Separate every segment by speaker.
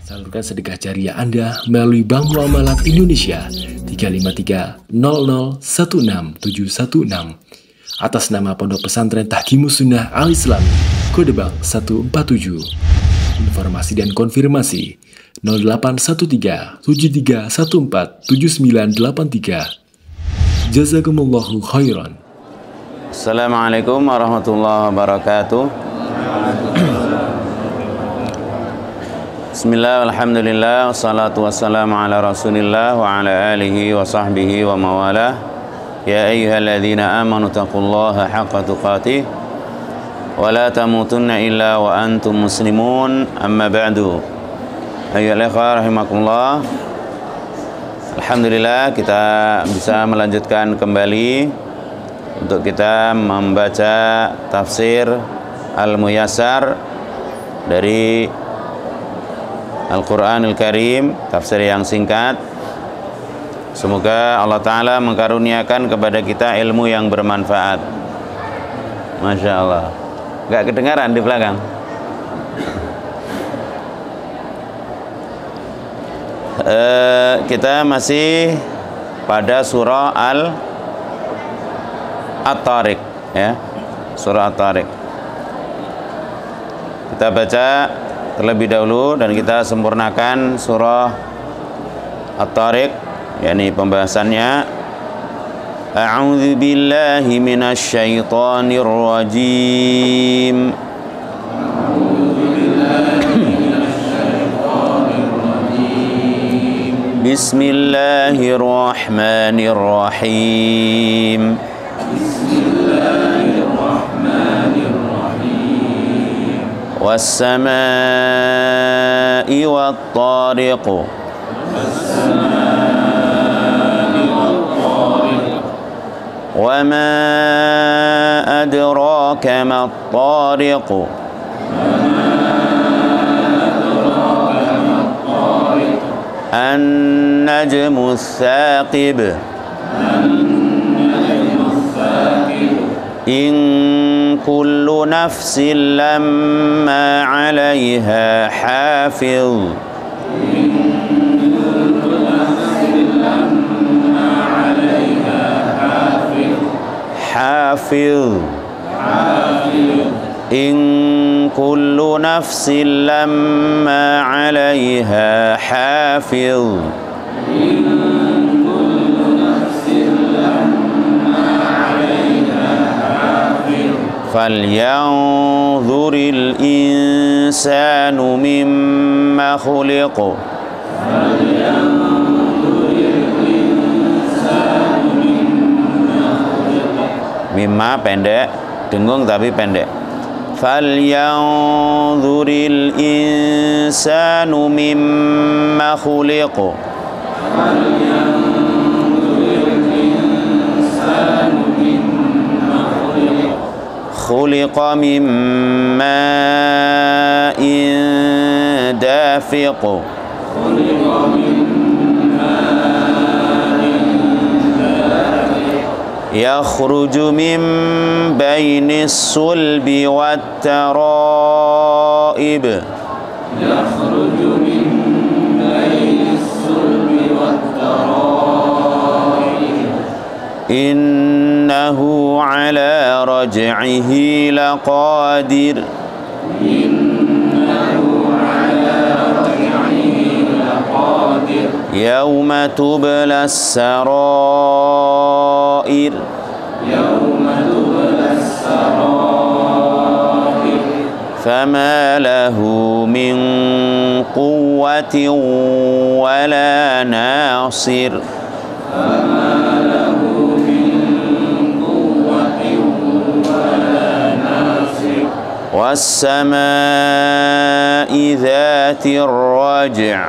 Speaker 1: Salurkan sedekah jariah Anda melalui Bank Muamalat Indonesia 35300167116 atas nama Pondok Pesantren Tahkimus Sunnah Al-Islami, kode bank 147. Informasi dan konfirmasi 0813 7314 7983. Jazakumullahu khairan.
Speaker 2: Assalamualaikum warahmatullahi wabarakatuh. Bismillah, alhamdulillah, wassalatu wassalamu ala rasulillah wa ala alihi wa sahbihi wa mawalah. Ya ayyuhalladzina amanu taqullaha haqqa tuqatih wa la tamutunna illa wa antum muslimun, amma ba'du. Ayyuhal ikhwah rahimakumullah, alhamdulillah kita bisa melanjutkan kembali untuk kita membaca tafsir Al-Muyassar dari Al-Quranul Karim, tafsir yang singkat. Semoga Allah Ta'ala mengkaruniakan kepada kita ilmu yang bermanfaat. Masya Allah. Gak kedengaran di belakang? Kita masih pada surah At-Tariq, ya, surah At-Tariq. Kita baca terlebih dahulu dan kita sempurnakan surah At-Tariq, yakni pembahasannya. A'udzu billahi minasy syaithanir rajim. Bismillahirrahmanirrahim. Was-samaa'i wat-tariq. Wa ma adraka mat-tariq. An-najmu ats-tsaqib. In kullu nafsin lamma 'alaiha hafiz. In kullu nafsin lamma 'alaiha hafiz. Falyanzuril insanu mimma khuliq. Mimma pendek, dengung tapi pendek. Falyanzuril insanu mimma khuliq. Khuliqa min ma'in dafiq. Yakhruju min bainis sulbi wat-tara'ib. Innahu ala raj'ihi laqadir. Yawma tublas sarair. Fama lahu min quwwatin wala nasir. Was-samaa'i dzatir raj'.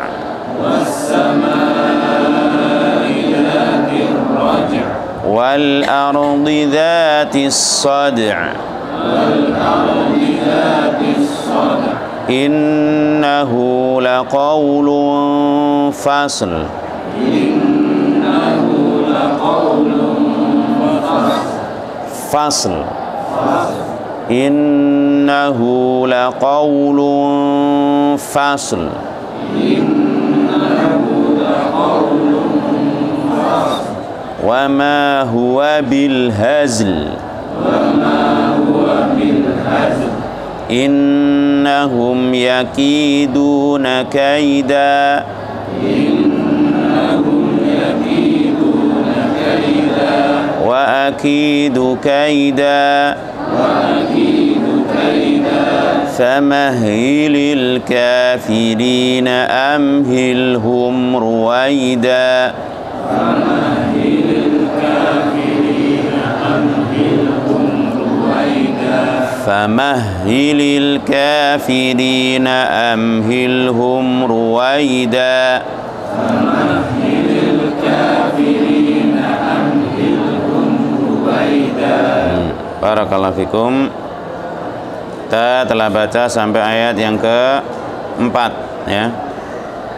Speaker 2: Wal ardi dzatis sad'. Innahu laqawlun fasl. Fasl. Innahu laqawlun fasl. wa ma huwa bil hazl innahum yakiduna kaida wa akidu kaida famahhilil kafirina amhilhum ruwaida famahhilil kafirina amhilhum ruwaida. Barakallahu fikum. Kita telah baca sampai ayat yang keempat, ya,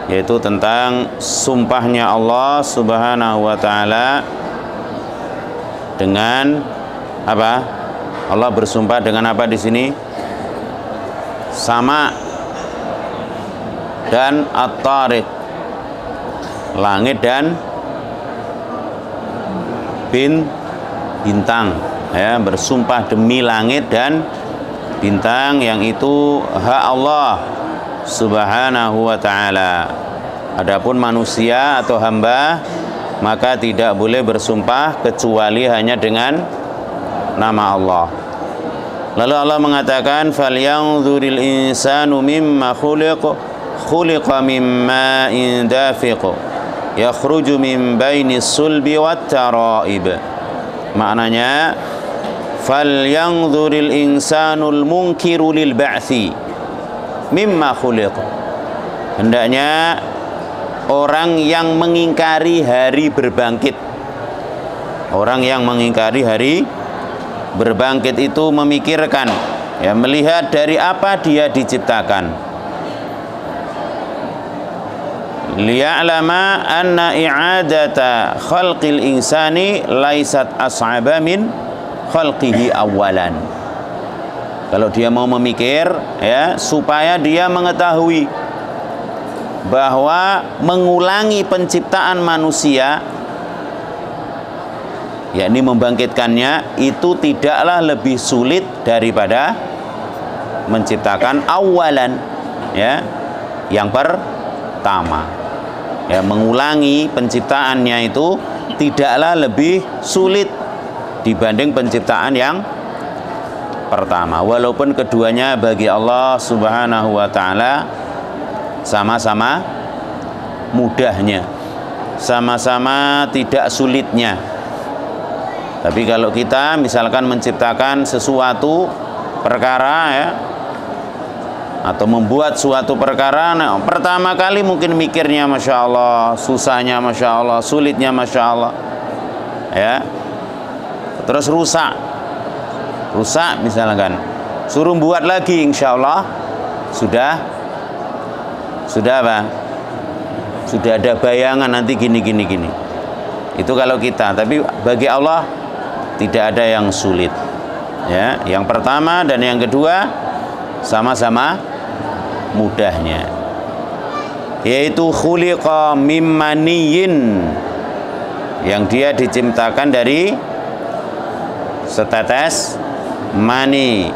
Speaker 2: yaitu tentang sumpahnya Allah Subhanahu wa Ta'ala dengan apa? Allah bersumpah dengan apa di sini? Sama dan at-tariq, langit dan bintang, ya, bersumpah demi langit dan bintang yang itu hak Allah Subhanahu wa Ta'ala. Adapun manusia atau hamba maka tidak boleh bersumpah kecuali hanya dengan nama Allah. Lalu Allah mengatakan falyanzuril insanu mimma khuliqa mimma dafiq yakhruju min bainis sulbi wat taraib. Maknanya falyanzuril insanul munkiru lil ba'thi mimma khuliqa. Hendaknya orang yang mengingkari hari berbangkit, orang yang mengingkari hari berbangkit itu memikirkan, ya, melihat dari apa dia diciptakan. Liya'lama anna i'adata khalqil insani laisat as'aba min khalqihi awalan. Kalau dia mau memikir, ya, supaya dia mengetahui bahwa mengulangi penciptaan manusia, yakni membangkitkannya, itu tidaklah lebih sulit daripada menciptakan awalan, ya, yang pertama. Ya, mengulangi penciptaannya itu tidaklah lebih sulit dibanding penciptaan yang pertama, walaupun keduanya bagi Allah Subhanahu wa Ta'ala sama-sama mudahnya, sama-sama tidak sulitnya. Tapi kalau kita misalkan menciptakan sesuatu perkara, ya, atau membuat suatu perkara, nah, pertama kali mungkin mikirnya Masya Allah, susahnya Masya Allah, sulitnya Masya Allah, ya, terus rusak misalkan, suruh buat lagi, insya Allah sudah apa? Sudah ada bayangan nanti gini. Itu kalau kita, tapi bagi Allah tidak ada yang sulit, ya. Yang pertama dan yang kedua sama-sama mudahnya, yaitu khuliqa mimmaniyin, yang dia diciptakan dari setetes mani,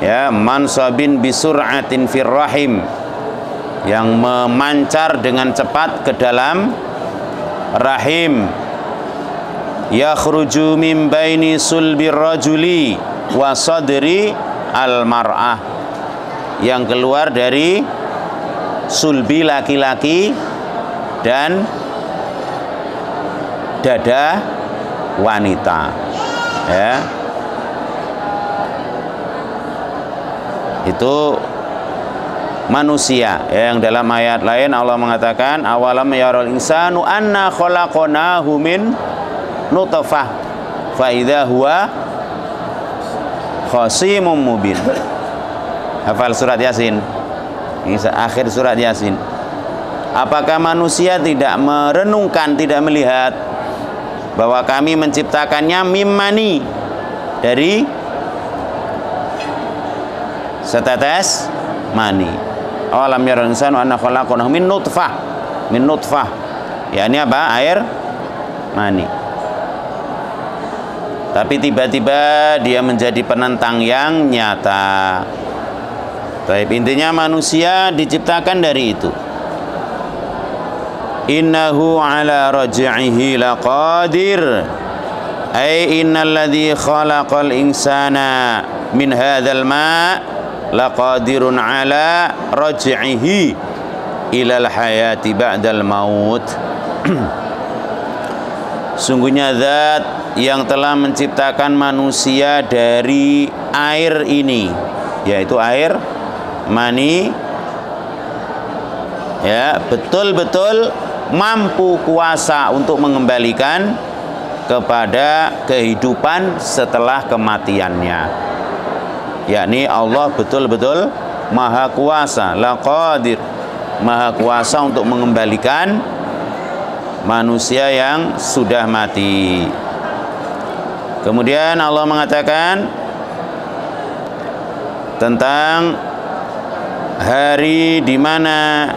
Speaker 2: ya, mansabin bisur'atin firrahim, yang memancar dengan cepat ke dalam rahim, yakhruju min baini sulbir rajuli wa sadri al mar'ah, yang keluar dari sulbi laki-laki dan dada wanita, ya. Itu manusia, ya, yang dalam ayat lain Allah mengatakan awalam yarul insanu anna khalaqnahu min nutfah fa idza huwa khasimun mubin. Hafal surat Yasin, ini akhir surat Yasin. Apakah manusia tidak merenungkan, tidak melihat bahwa kami menciptakannya mimmani, dari setetes mani, Awalam yaral insanu anna khalaqnahu min nutfah. Min nutfah. Ya ini apa? Air mani. Tapi tiba-tiba dia menjadi penentang yang nyata. Baik, intinya manusia diciptakan dari itu. Innahu ala raj'ihi laqadir. Ay innal ladzi khalaqal insana min hadzal ma' laqadirun ala raj'ihi ilal hayati ba'dal maut. Sungguhnya zat yang telah menciptakan manusia dari air ini, yaitu air mani, ya, betul-betul mampu kuasa untuk mengembalikan kepada kehidupan setelah kematiannya. Yakni Allah betul-betul maha kuasa, laqadir, maha kuasa untuk mengembalikan manusia yang sudah mati. Kemudian Allah mengatakan tentang hari di mana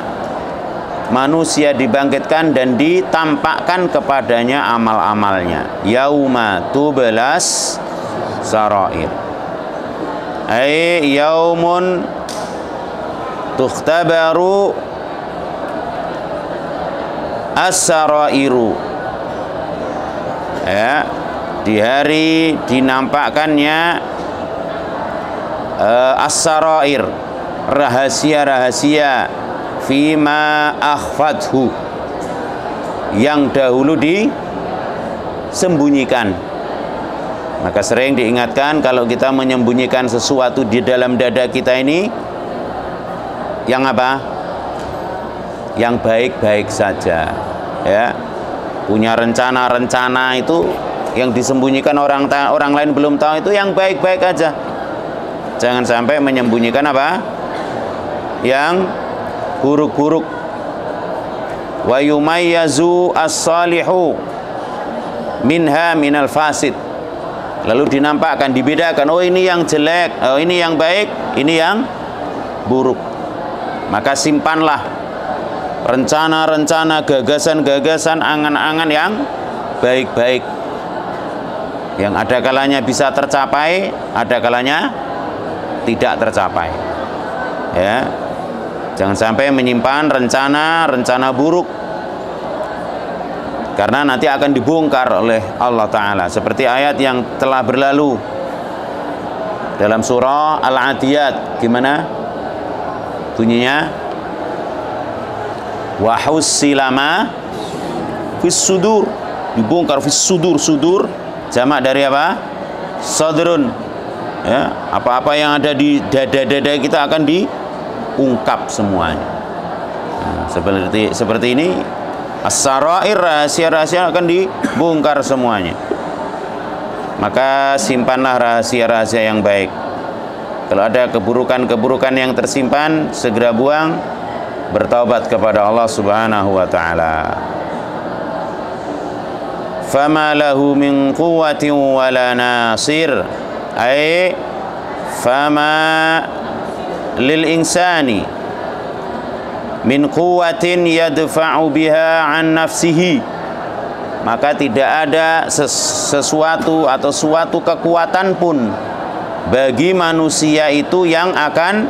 Speaker 2: manusia dibangkitkan dan ditampakkan kepadanya amal-amalnya. Yauma tublas sarair. Ai yaumun tukhtabaru as-sarairu. Ya, di hari dinampakkannya as-sarair, rahasia-rahasia, fima akhfathu, yang dahulu disembunyikan. Maka sering diingatkan kalau kita menyembunyikan sesuatu di dalam dada kita ini, yang apa? Yang baik-baik saja, ya. Punya rencana-rencana itu yang disembunyikan orang lain belum tahu, itu yang baik-baik aja. Jangan sampai menyembunyikan apa? Yang buruk-buruk. Wa yumayyazu as-salihu minha minal fasid. Lalu dinampakkan, dibedakan, oh ini yang jelek, oh ini yang baik, ini yang buruk. Maka simpanlah rencana-rencana, gagasan-gagasan, angan-angan yang baik-baik, yang ada kalanya bisa tercapai, ada kalanya tidak tercapai. Ya, jangan sampai menyimpan rencana-rencana buruk, karena nanti akan dibongkar oleh Allah Ta'ala. Seperti ayat yang telah berlalu dalam surah Al-Adiyat. Gimana bunyinya? Wa hussilama fis sudur. Dibongkar fis sudur. Sudur jamak dari apa? Sadrun. Ya, apa-apa yang ada di dada-dada kita akan diungkap semuanya. Nah, seperti ini. As-sarair, rahasia-rahasia akan dibongkar semuanya. Maka simpanlah rahasia-rahasia yang baik. Kalau ada keburukan-keburukan yang tersimpan, segera buang, bertaubat kepada Allah Subhanahu wa taala. Fama lahu min quwwatin wala nasir. Ai fama lil insani min quwwatin yadfa'u biha an nafsihi. Maka tidak ada sesuatu atau suatu kekuatan pun bagi manusia itu yang akan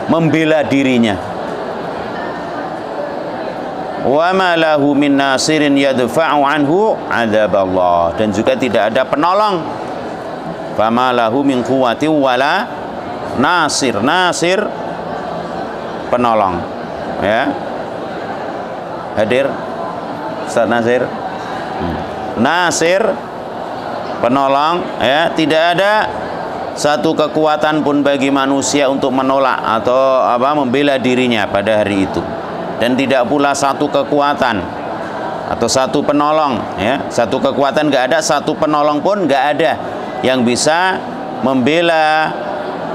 Speaker 2: membela dirinya. Wa ma lahu min nasirin yadfa'u anhu adzaballah. Dan juga tidak ada penolong. Fama lahu min quwwatin wala nasir. Nasir penolong. Ya, hadir Ustaz Nasir. Nasir penolong, ya. Tidak ada satu kekuatan pun bagi manusia untuk menolak atau membela dirinya pada hari itu. Dan tidak pula satu kekuatan atau satu penolong, ya. Satu kekuatan nggak ada, satu penolong pun nggak ada yang bisa membela,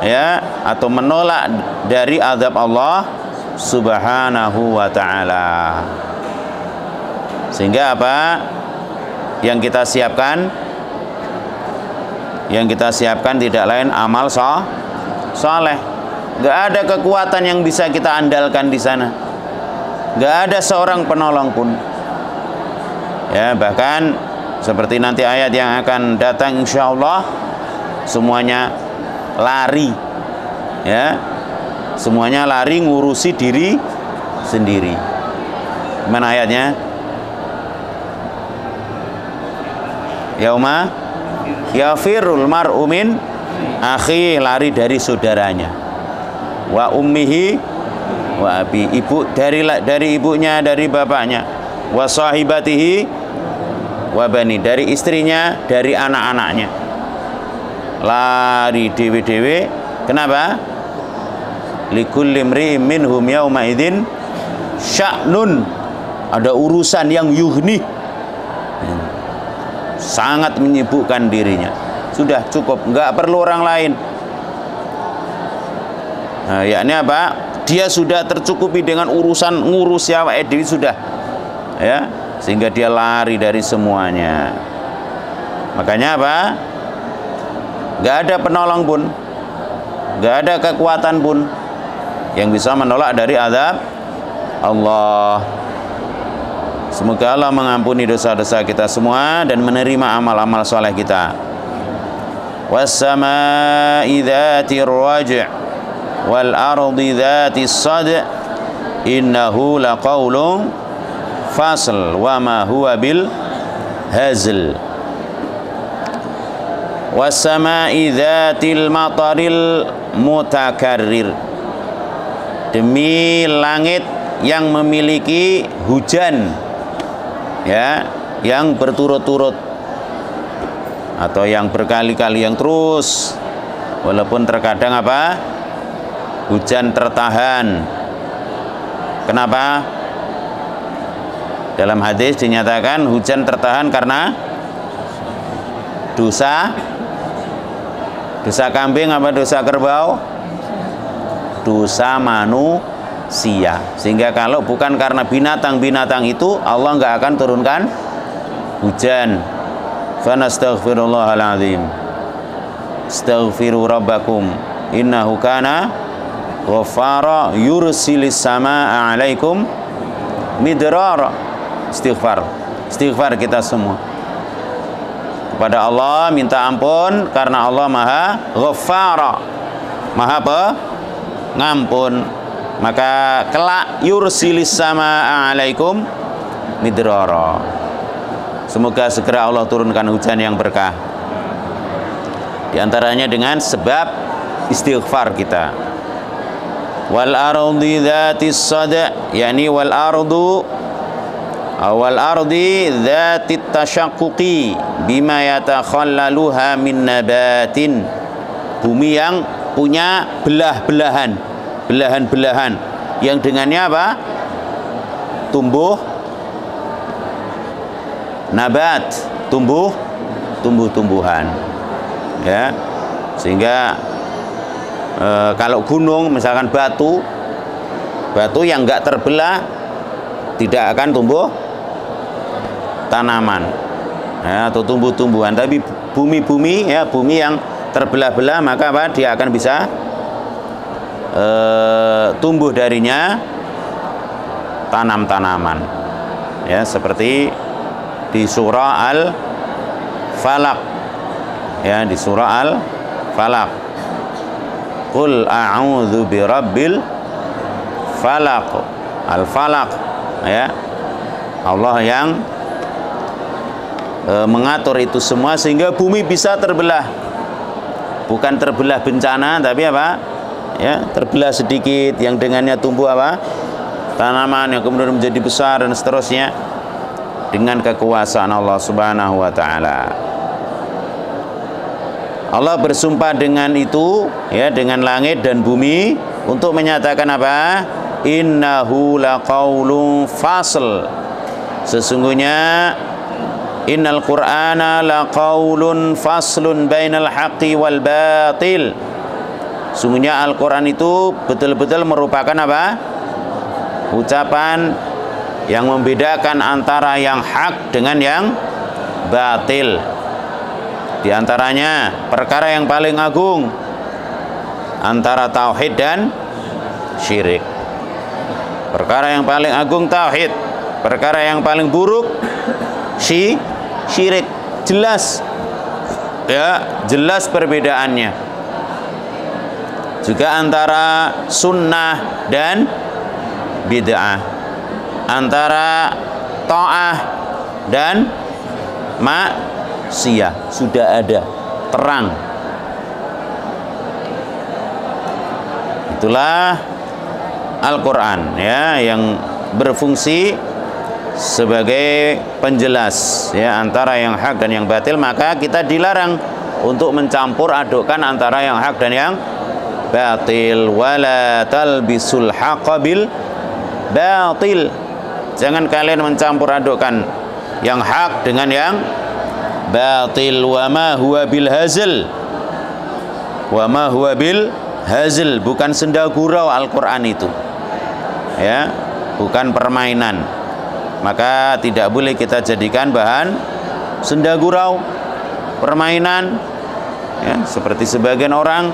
Speaker 2: ya, atau menolak dari azab Allah Subhanahu wa ta'ala. Sehingga apa yang kita siapkan? Yang kita siapkan tidak lain amal soleh. nggak ada kekuatan yang bisa kita andalkan di sana, nggak ada seorang penolong pun. Ya, bahkan seperti nanti ayat yang akan datang insya Allah, semuanya lari, ya, semuanya lari ngurusi diri sendiri. Mana ayatnya? Yauma yafirul mar'u min akhi, lari dari saudaranya, wa ummihi wa abi, ibu dari ibunya, dari bapaknya, wa sahibatihi wa bani, dari istrinya, dari anak-anaknya, lari dewe-dewe. Kenapa? Likulli imri'in minhum yauma idzin sya'nun, ada urusan yang yughni, sangat menyibukkan dirinya. Sudah cukup, nggak perlu orang lain. Nah, yakni apa? Dia sudah tercukupi dengan urusan ngurus ya Edi, sudah, ya, sehingga dia lari dari semuanya. Makanya apa? Nggak ada penolong pun, nggak ada kekuatan pun yang bisa menolak dari azab Allah. Semoga Allah mengampuni dosa-dosa kita semua dan menerima amal-amal soleh kita. Was-samaa'i dzatir raj' wal ardi dzatis sad' innahu laqaulun fasl wa ma huwa bil hazl. Was-samaa'i dzatil mataril mutakarrir, demi langit yang memiliki hujan, ya, yang berturut-turut atau yang berkali-kali, yang terus, walaupun terkadang apa? Hujan tertahan. Kenapa? Dalam hadis dinyatakan hujan tertahan karena dosa kambing apa dosa kerbau? Dosa manusia. Sehingga kalau bukan karena binatang-binatang itu, Allah nggak akan turunkan hujan. Fanastaghfirullahal azim. Astaghfiru rabbakum innahu kana ghaffara yursilis samaa 'alaikum midrara. Istighfar kita semua kepada Allah, minta ampun karena Allah Maha Ghaffara, Maha pengampun. Maka kelak yursilis samaa 'alaikum midrara. Semoga segera Allah turunkan hujan yang berkah. Di antaranya dengan sebab istighfar kita. Wal ardi dzatis sad', yakni wal ardi dzatit tasyaqquqi bima yatakhallaluha min nabatin, bumi yang punya belahan-belahan yang dengannya apa? Nabat, tumbuh-tumbuhan, ya. Sehingga kalau gunung misalkan batu yang enggak terbelah tidak akan tumbuh tanaman, ya, atau tumbuh-tumbuhan. Tapi bumi yang terbelah-belah, maka apa? Dia akan bisa tumbuh darinya tanam-tanaman, ya, seperti di surah Al-Falaq, ya, di surah Al-Falaq, qul a'udzu birabbil falaq, al-falaq, ya, Allah yang mengatur itu semua sehingga bumi bisa terbelah, bukan terbelah bencana, tapi apa, ya, terbelah sedikit yang dengannya tumbuh apa? Tanaman yang kemudian menjadi besar dan seterusnya dengan kekuasaan Allah Subhanahu wa taala. Allah bersumpah dengan itu, ya, dengan langit dan bumi untuk menyatakan apa? Innahu laqaulun fasl. Sesungguhnya innal qur'ana laqaulun faslun bainal haqqi wal batil. Sungguhnya Al-Quran itu betul-betul merupakan apa? Ucapan yang membedakan antara yang hak dengan yang batil. Di antaranya perkara yang paling agung antara tauhid dan syirik. Perkara yang paling agung tauhid, perkara yang paling buruk syirik. Jelas ya, jelas perbedaannya. Juga antara sunnah dan bid'ah, antara ta'ah dan maksiyah, sudah ada terang. Itulah Al-Quran ya, yang berfungsi sebagai penjelas ya antara yang hak dan yang batil. Maka kita dilarang untuk mencampur adukkan antara yang hak dan yang batil. Wala talbisul haqqa bil batil. Jangan kalian mencampur adukkan yang hak dengan yang batil. Wa ma huwa bil hazl. Wa ma huwa bil hazl, bukan senda gurau Al-Quran itu ya, bukan permainan. Maka tidak boleh kita jadikan bahan senda gurau, permainan ya, seperti sebagian orang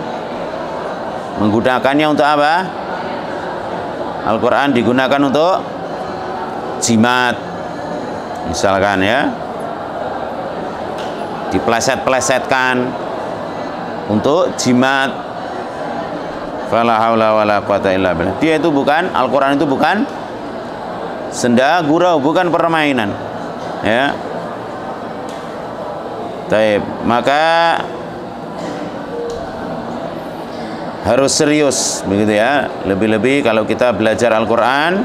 Speaker 2: menggunakannya untuk apa? Al-Quran digunakan untuk jimat misalkan ya, dipleset-plesetkan untuk jimat. Fala haula wala quwata illa billah. Dia itu bukan, Al-Quran itu bukan senda gurau, bukan permainan ya. Taib. Maka harus serius begitu ya. Lebih-lebih kalau kita belajar Al-Quran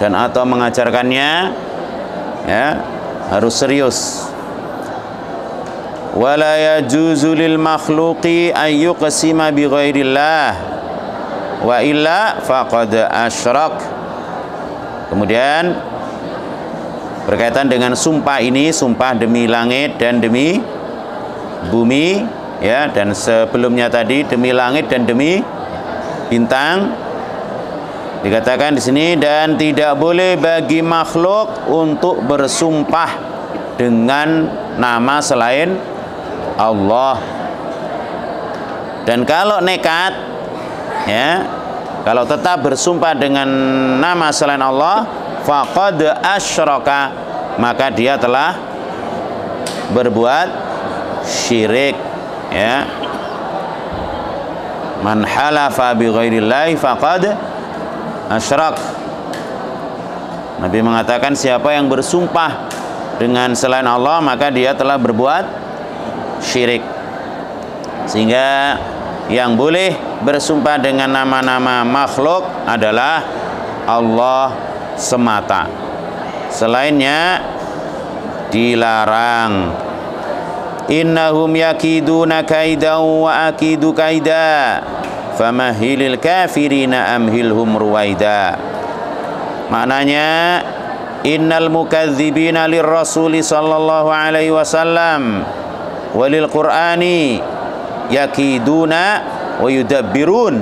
Speaker 2: dan atau mengajarkannya ya, harus serius. Wala yajuzu lil makhluqi ay yuqsima bi ghairillah wa illa faqad asyrak. Kemudian berkaitan dengan sumpah ini, sumpah demi langit dan demi bumi ya, dan sebelumnya tadi demi langit dan demi bintang. Dikatakan di sini, dan tidak boleh bagi makhluk untuk bersumpah dengan nama selain Allah. Dan kalau nekat ya, kalau tetap bersumpah dengan nama selain Allah, faqad asyraka, maka dia telah berbuat syirik ya. Man halafa bi ghairillahi faqad asyrak. Nabi mengatakan siapa yang bersumpah dengan selain Allah, maka dia telah berbuat syirik. Sehingga yang boleh bersumpah dengan nama-nama makhluk adalah Allah semata. Selainnya dilarang. Innahum yakiduna kaidan wa akidu kaida famahilil kafirina amhilhum ruwaida. Maknanya, innal mukadzibina lirrasuli sallallahu alaihi wasallam walil qur'ani yakiduna wa yudabbirun.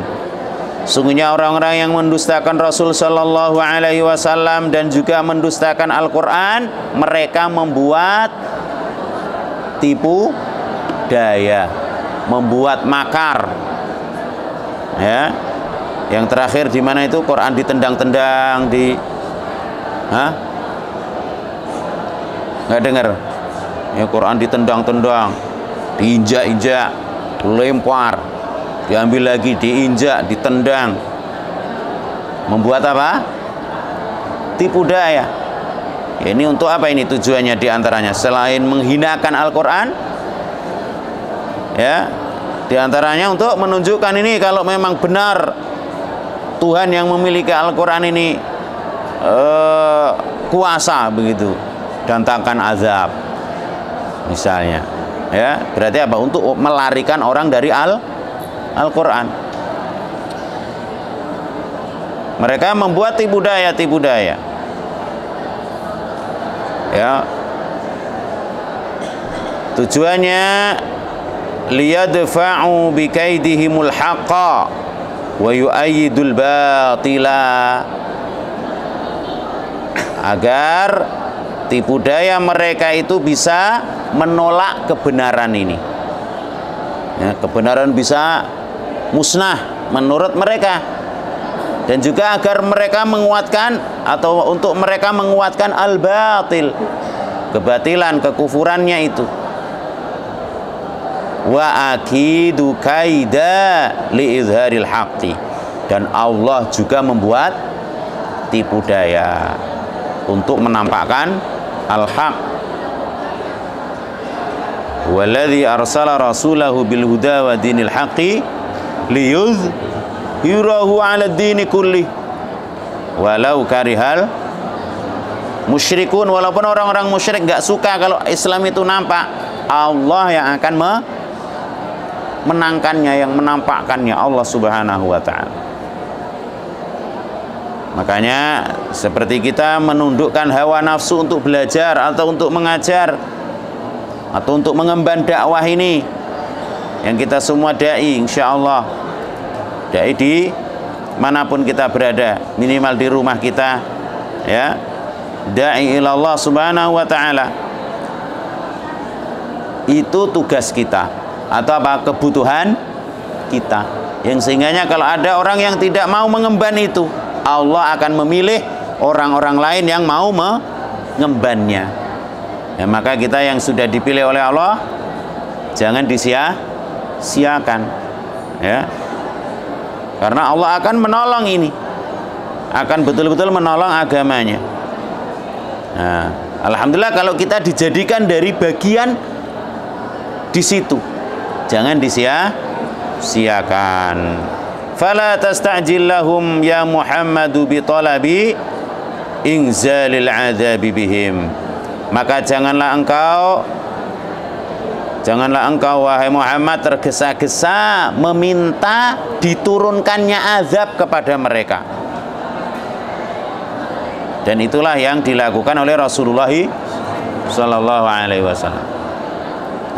Speaker 2: Sungguhnya orang-orang yang mendustakan Rasul sallallahu alaihi wasallam dan juga mendustakan Al-Qur'an, mereka membuat tipu daya, membuat makar. Ya. Yang terakhir di mana itu Quran ditendang-tendang di nggak dengar? Ya, Quran ditendang-tendang, diinjak-injak, lempar, diambil lagi, diinjak, ditendang. Membuat apa? Tipu daya. Ya, ini untuk apa ini tujuannya diantaranya? Selain menghinakan Al-Quran, ya, diantaranya untuk menunjukkan ini kalau memang benar Tuhan yang memiliki Al-Quran ini kuasa begitu, datangkan azab misalnya. Ya, berarti apa? Untuk melarikan orang dari Al-Quran. Mereka membuat tipu daya. Ya, tujuannya liyadfa'u bikaidihimul haqqa wa yu'ayyidul batila, agar tipu daya mereka itu bisa menolak kebenaran ini. Ya, kebenaran bisa musnah menurut mereka, dan juga agar mereka menguatkan atau untuk mereka menguatkan al-batil, kebatilan, kekufurannya itu. Wa akidu kaida liizharil haqqi, dan Allah juga membuat tipu daya untuk menampakkan al-haq. Walladzi arsala rasulahu bil huda wa dinil haqqi liyuzhirahu 'ala ad-dini kulli walau karihal musyrikun. Walaupun orang-orang musyrik enggak suka kalau Islam itu nampak, Allah yang akan menangkannya, yang menampakkannya, Allah Subhanahu wa ta'ala. Makanya seperti kita menundukkan hawa nafsu untuk belajar atau untuk mengajar atau untuk mengemban dakwah ini, yang kita semua dai, insya Allah dai di manapun kita berada, minimal di rumah kita, ya, dai ilallah Subhanahu wa ta'ala. Itu tugas kita atau apa, kebutuhan kita, yang sehingganya kalau ada orang yang tidak mau mengemban itu, Allah akan memilih orang-orang lain yang mau mengembannya. Ya, maka kita yang sudah dipilih oleh Allah jangan disia-siakan, ya, karena Allah akan menolong ini, akan betul-betul menolong agamanya. Nah, alhamdulillah kalau kita dijadikan dari bagian di situ, jangan disia-siakan. Fala tasta'jil lahum ya Muhammadu bi talabi inzalil adzabi bihim. Maka janganlah engkau wahai Muhammad tergesa-gesa meminta diturunkannya azab kepada mereka. Dan itulah yang dilakukan oleh Rasulullah sallallahu alaihi wasallam.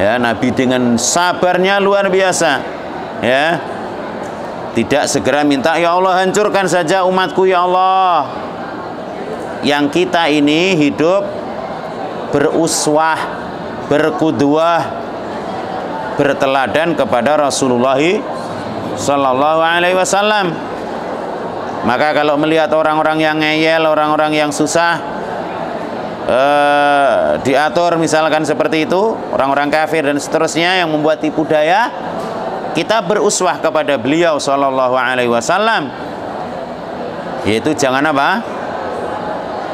Speaker 2: Ya, Nabi dengan sabarnya luar biasa, ya, tidak segera minta, ya Allah hancurkan saja umatku ya Allah. Yang kita ini hidup beruswah, berqudwah, berteladan kepada Rasulullah sallallahu alaihi wasallam. Maka kalau melihat orang-orang yang ngeyel, orang-orang yang susah diatur misalkan seperti itu, orang-orang kafir dan seterusnya yang membuat tipu daya, kita beruswah kepada beliau sallallahu alaihi wasallam, yaitu jangan apa?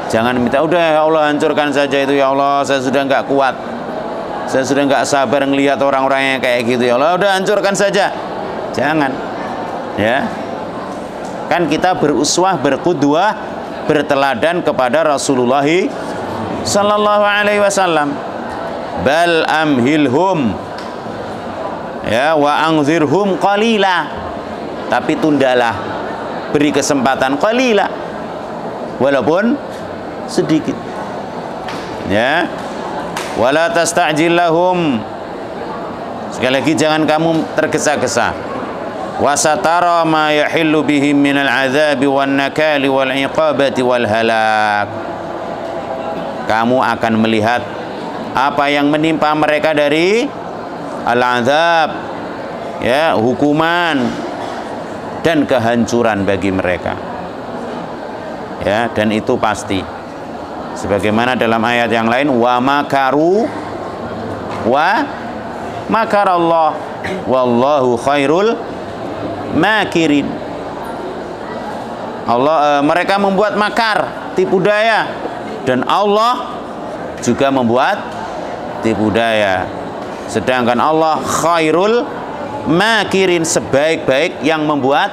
Speaker 2: Jangan minta, udah ya Allah hancurkan saja itu ya Allah, saya sudah nggak kuat, saya sudah nggak sabar ngelihat orang-orang yang kayak gitu ya Allah, udah hancurkan saja. Jangan, ya. Kan kita beruswah, berqudwah, berteladan kepada Rasulullah sallallahu alaihi wasallam. Bal amhilhum, ya, wa anzirhum qalila, tapi tundalah, beri kesempatan qalila, walaupun sedikit, ya. Wala tasta'jil lahum, sekali lagi jangan kamu tergesa-gesa. Wasatara ma yahillu bihim minal azabi wan nakali wal iqabati wal halak. Kamu akan melihat apa yang menimpa mereka dari al-azab, ya, hukuman dan kehancuran bagi mereka, ya, dan itu pasti. Sebagaimana dalam ayat yang lain, wa makaru wa makarallah wallahu khairul makirin. Mereka membuat makar, tipu daya, dan Allah juga membuat tipu daya. Sedangkan Allah khairul makirin, sebaik-baik yang membuat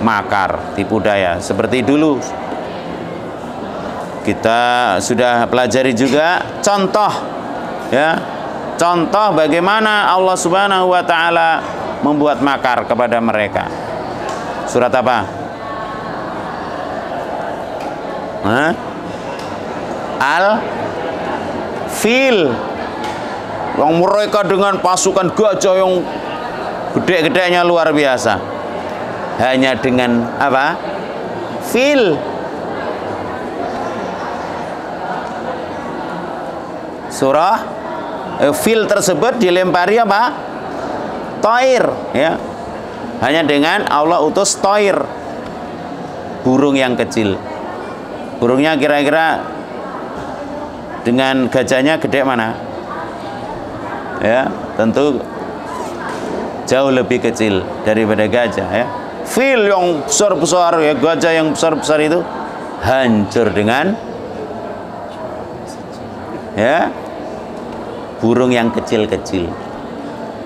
Speaker 2: makar, tipu daya. Seperti dulu kita sudah pelajari juga contoh, ya, contoh bagaimana Allah Subhanahu wa ta'ala membuat makar kepada mereka. Surat apa? Al-Fil. Yang mereka dengan pasukan gajah yang gede-gedenya luar biasa, hanya dengan apa? Fil. Surah fil tersebut dilempari apa? Toir, ya. Hanya dengan Allah utus toir, burung yang kecil. Burungnya kira-kira dengan gajahnya gede mana? Ya, tentu jauh lebih kecil daripada gajah ya. Fil yang besar-besar ya, gajah yang besar-besar itu hancur dengan ya burung yang kecil-kecil.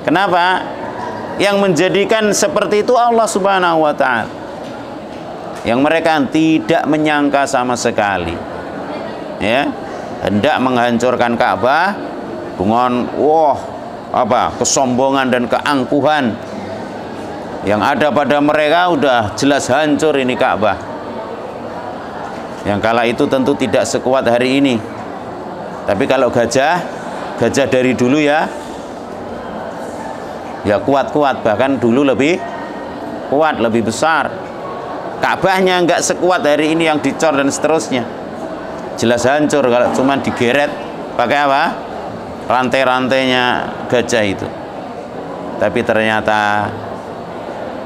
Speaker 2: Kenapa? Yang menjadikan seperti itu Allah Subhanahu wa ta'ala, yang mereka tidak menyangka sama sekali ya, hendak menghancurkan Ka'bah dengan kesombongan dan keangkuhan yang ada pada mereka. Udah jelas hancur ini Ka'bah, yang kala itu tentu tidak sekuat hari ini. Tapi kalau gajah dari dulu ya kuat-kuat, bahkan dulu lebih kuat, lebih besar. Ka'bahnya nggak sekuat hari ini yang dicor dan seterusnya. Jelas hancur kalau cuma digeret pakai apa? Rantai-rantainya gajah itu. Tapi ternyata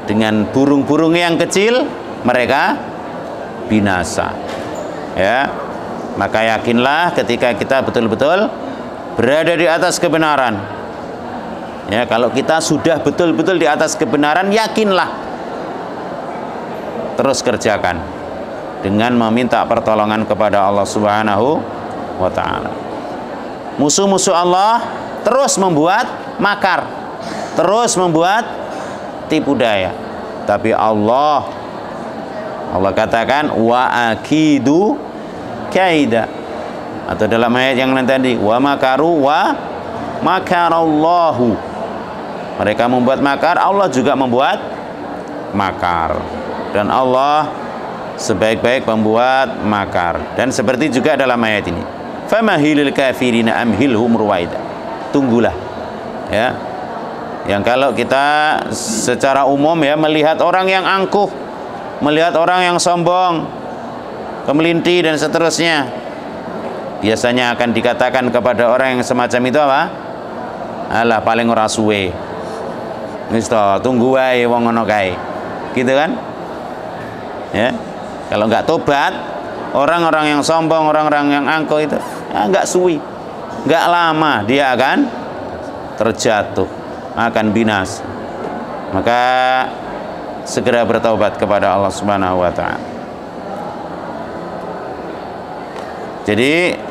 Speaker 2: dengan burung-burung yang kecil mereka binasa. Ya. Maka yakinlah ketika kita betul-betul berada di atas kebenaran. Ya, kalau kita sudah betul-betul di atas kebenaran, yakinlah, terus kerjakan dengan meminta pertolongan kepada Allah Subhanahu wa ta'ala. Musuh-musuh Allah terus membuat makar, terus membuat tipu daya. Tapi Allah katakan wa akidu kaida, atau dalam ayat yang lain tadi wa makaru wa makarallahu. Mereka membuat makar, Allah juga membuat makar. Dan Allah sebaik-baik pembuat makar. Dan seperti juga dalam ayat ini, famahilil kafirina amhilhum ruwaida. Tunggulah ya. Yang kalau kita secara umum ya melihat orang yang angkuh, melihat orang yang sombong, kemelinti dan seterusnya, biasanya akan dikatakan kepada orang yang semacam itu apa? Alah paling ora suwe. Wis to, tunggu wae wong ngono kae. Gitu kan? Ya. Kalau enggak tobat, orang-orang yang sombong, orang-orang yang angkuh itu, ya enggak suwi. Enggak lama dia akan terjatuh, akan binasa. Maka segera bertaubat kepada Allah Subhanahu wa ta'ala. Jadi,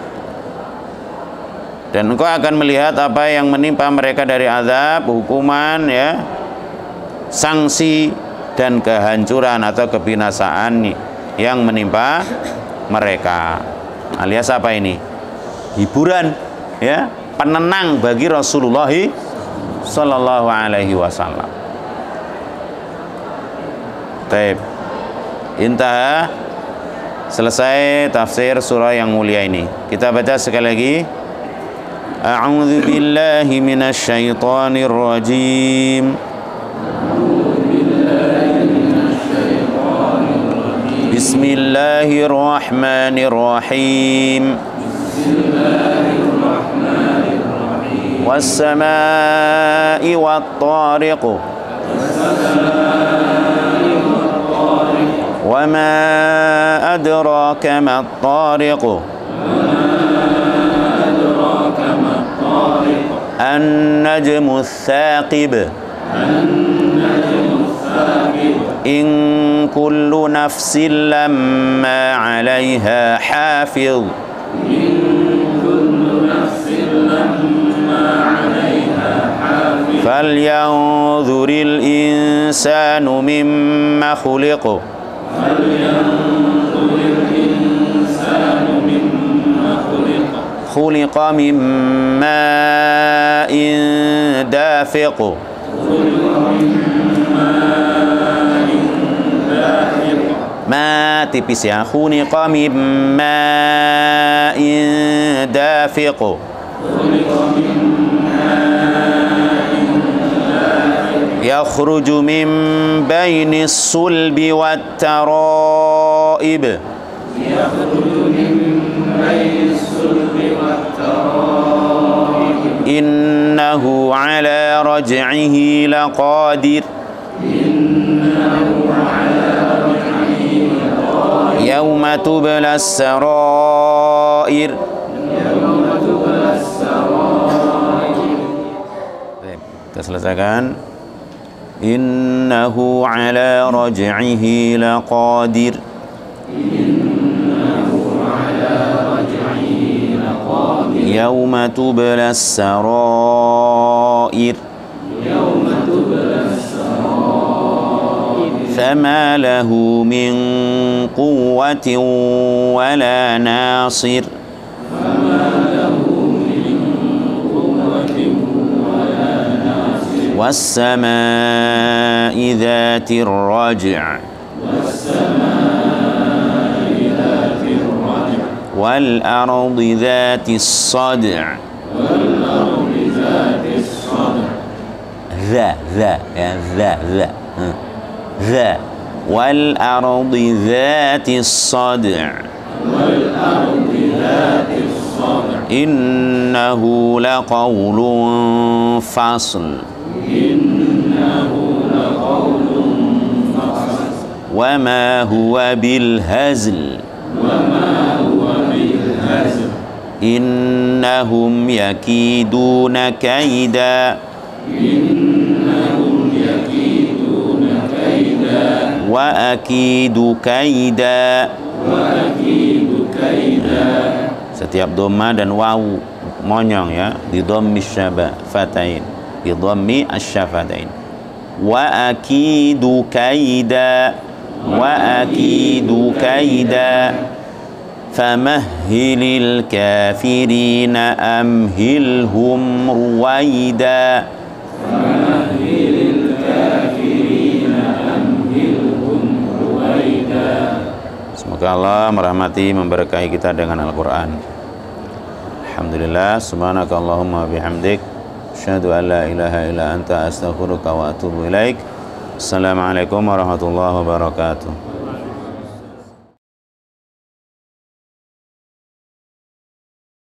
Speaker 2: dan engkau akan melihat apa yang menimpa mereka dari azab, hukuman ya, sanksi dan kehancuran atau kebinasaan yang menimpa mereka. Alias apa ini? Hiburan ya, penenang bagi Rasulullah sallallahu alaihi wasallam. Baik. Intaha, selesai tafsir surah yang mulia ini. Kita baca sekali lagi. A'udzu billahi minasy syaithanir rajim. Bismillahirrahmanirrahim. Was-samaa'i wat-tariq. Wa ma adraka mat-tariq. An-najmu ats-tsaqib. In kullu nafsin lamma 'alaiha hafiz. Falyanzuril insanu mimma khuliq. Khuliqa min ma'in dafiq. Ma tipis ya. Khuliqa min ma'in dafiq. Yakhruju min bainis sulbi wat taraib. Innahu ala raj'ihi laqadir. Yauma tublas sarair. Kita selesaikan. Innahu ala raj'ihi laqadir. Yauma tublas sarair. فما له من قوة ولا ناصر والسماء ذات الرجع والأرض ذات الصدع ذا والأرض ذات الصدع إنه لقول فصل وما هو بالهزل إنهم يكيدون كيدا وأكيد كيدا. Setiap dhamma dan wawu monyong ya, di dhammi syafatain, di dhammi asyafatain. Wa akidu kaida, wa akidu kaida. Famahhilil kafirina amhilhum ruwaida. Semoga Allah merahmati, memberkahi kita dengan Al-Quran. Alhamdulillah. Subhanakallahumma bihamdik, asyhadu an la ilaha illa anta, astaghfiruka wa atubu ilaik. Assalamualaikum warahmatullahi wabarakatuh.